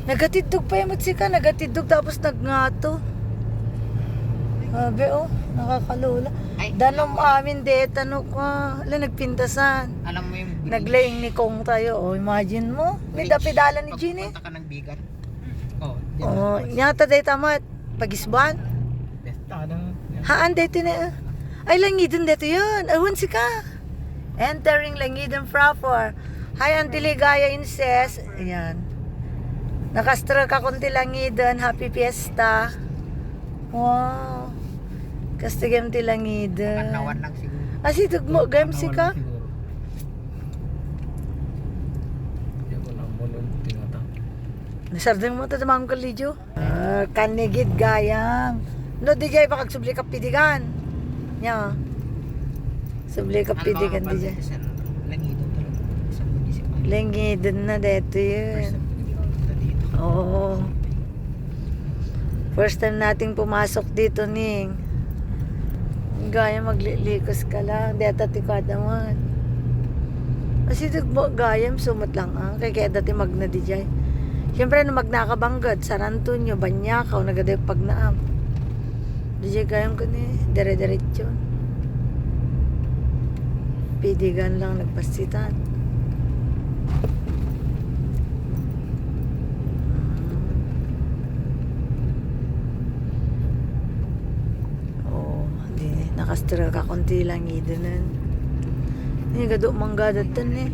Nagatidog pa yung matsika, nagatidog tapos nagngato. Sabi nakakalula. Ay, Danom amin de, tanong ka, nagpintasan. Alam mo yung bridge. Naglaying ni Kong tayo, imagine mo. May Bridge. dapidalan ni Gini. Pagpunta ka ng Bigan. Nyata day tamat, pagisban. Besta na. Haan dito na. Ay, Langidon dito yun. Awan si ka. Entering Langidon proper. Hi, Auntie Ligaya Inces. Ayan. Nakastra ka kunti Langidon. Happy Fiesta. Wow. Kastigam ti Langidon. Kanawan lang siguro. Si tugmo game si ka. Nasardang mo ito tamang kalidyo. Kanigid gayang. No, di jay pa kagsubli ka pidigan. Nya. Subli ka pidigan di jay. Langidon talaga. Sa municipal. Langidon na dito yun. Dito. Oo. First time nating pumasok dito, Ning. Gaya maglilikos ka lang. Deta ti kada man. Kasi gayam sumot lang kay kaya dati magna di jay. Siyempre no magnakabanggad San Antonio, Banyakaw, nagaday pagnaam. Di jay gayam ko ni dire-diretso. Pidigan lang nagpasitan. Nakastra ka konti lang idanan. Ini gado mangga datan eh.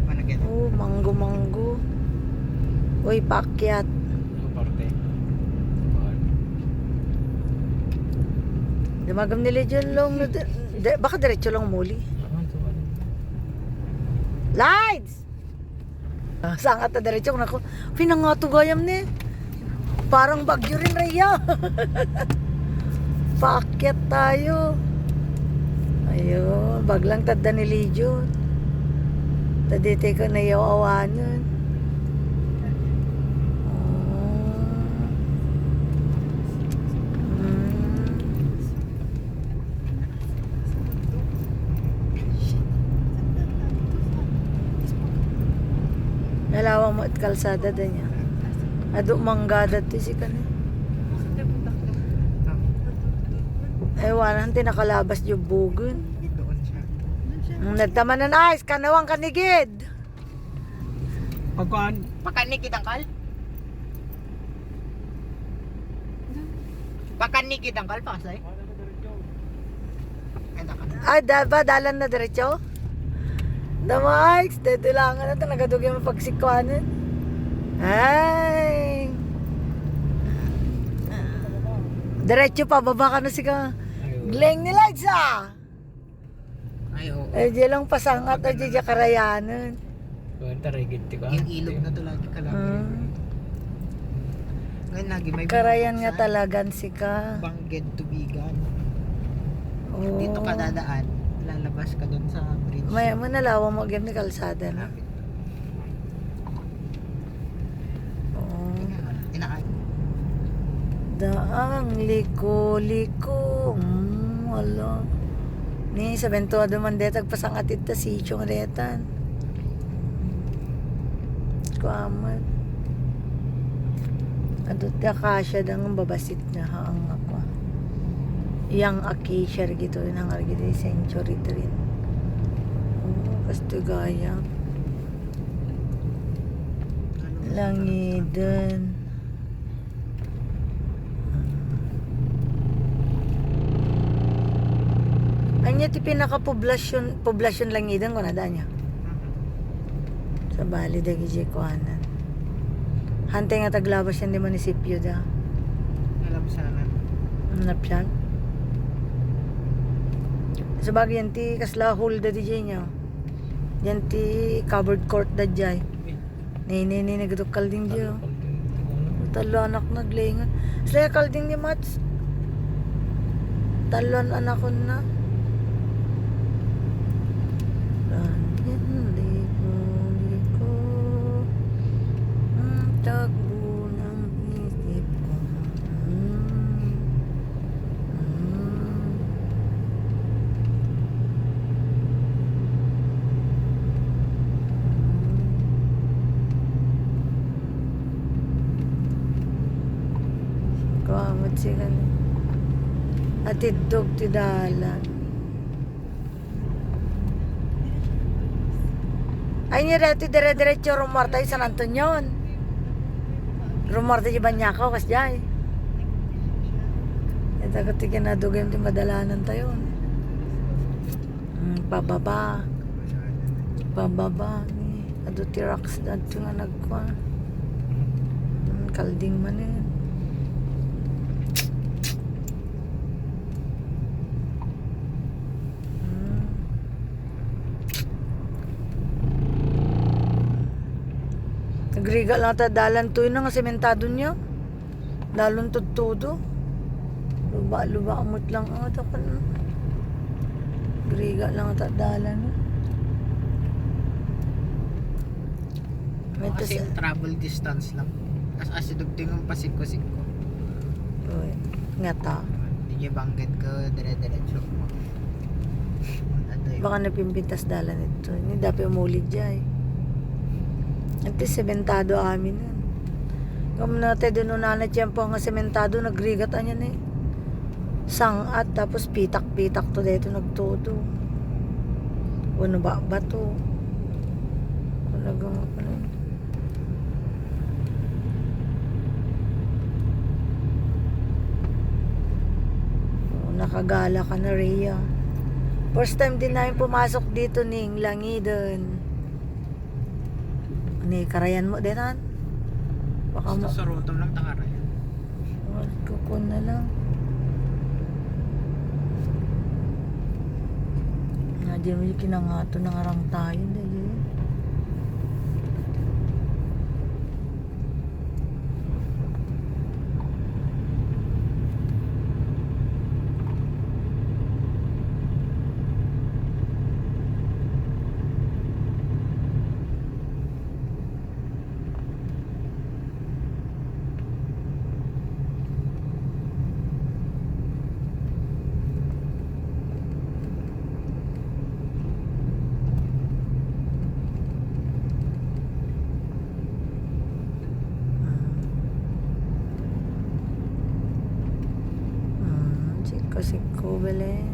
Panagyan. Manggo. Uy, pakyat. Parte. Dumagam nila dyan long. Baka diretso lang muli. Lights! Saan ka ta diretso? Nako, pinangato gayam ne. Parang bagyo rin raya. Paakyat tayo. Ayun, baglang tadda ni Legion. Tadite ko na yawawanan. Nalawang mo at kalsada da niya. Ado mangga dati si kanina. Ewan, nakalabas yung bugun. Doon siya. Nagtama na ice, kanawang kanigid. Pagkuhan. Pakanikid ang kal? Pakanikid ang kal, pasay? Ay, dalan na diretso? Dama ice, dito lang na ito, nagadugay mo pagsikwanan. Ay! Diretso pa, baba ka na si ka. Gleng ni Liza! Ay, oo. Di lang pasangat o di karayanan. Yung ilog na to lagi ka lang. Ngayon lagi may Karayan nga talagan si ka. Bangged to Bigan. Oh. Dito ka dadaan, lalabas ka doon sa bridge. May manalawa mo agad ni kalsada na. Oh. Tinaan. Daang liko. Wala. Ni sa bentuado man detag pasangatid ta si Chong Retan. Kuamat. Adot da kasya dang babasit na haang ako. Yang acacia gito nang argide century rin. Kasto gaya. Langidon. Anya ti pinaka-poblasyon Langidan ko na niya. Sa Bali dagi kuanan. Hantay nga taglabas yan di munisipyo da. Alam sana. Napyan. Sa bagay yan ti kasla da di niya. Yan ti covered court da jay. Nini nagdukal din diyo. Talo anak naglingan. Sila kalding ni Mats. Talon anak ko na. Tagbo ng isip ko. si kani. Atidog ti dalan. Ay niya dati dire-diretso rumarta San Antonio. Rumarta di Banyakaw kas jay. Ito kati kinadugay ti madalanan tayo. Pababa. Pababa ni ado ti rocks dadto nga nagkwa. Kalding manin. Nagriga lang ta dalan to yun nga sementado niya. Dalon todo. Luba amot lang ata kan. Griga lang ta dalan. May Kasi tas- travel distance lang. As dugting ang pasiko-siko. Uy, nga ta. Hindi niya banggit ko dire-diretso. Baka napimpintas dalan ito. Hindi dapat umulid dyan. At least sementado amin nun. Kung natin doon na tiyempo nga sementado, nagrigat anyan eh. Sangat, tapos pitak-pitak to dito nagtodo. Ano ba to? Talagang ako na yun. Nakagala ka na, Rhea. First time din namin pumasok dito, Ning Langidon. Ni karayan mo din, han? Baka mo. Basta sa rotom lang takarayan. Kukun na lang. Hindi mo yung kinangato ng arang tayo. Dahil. Siko-siko, Belen.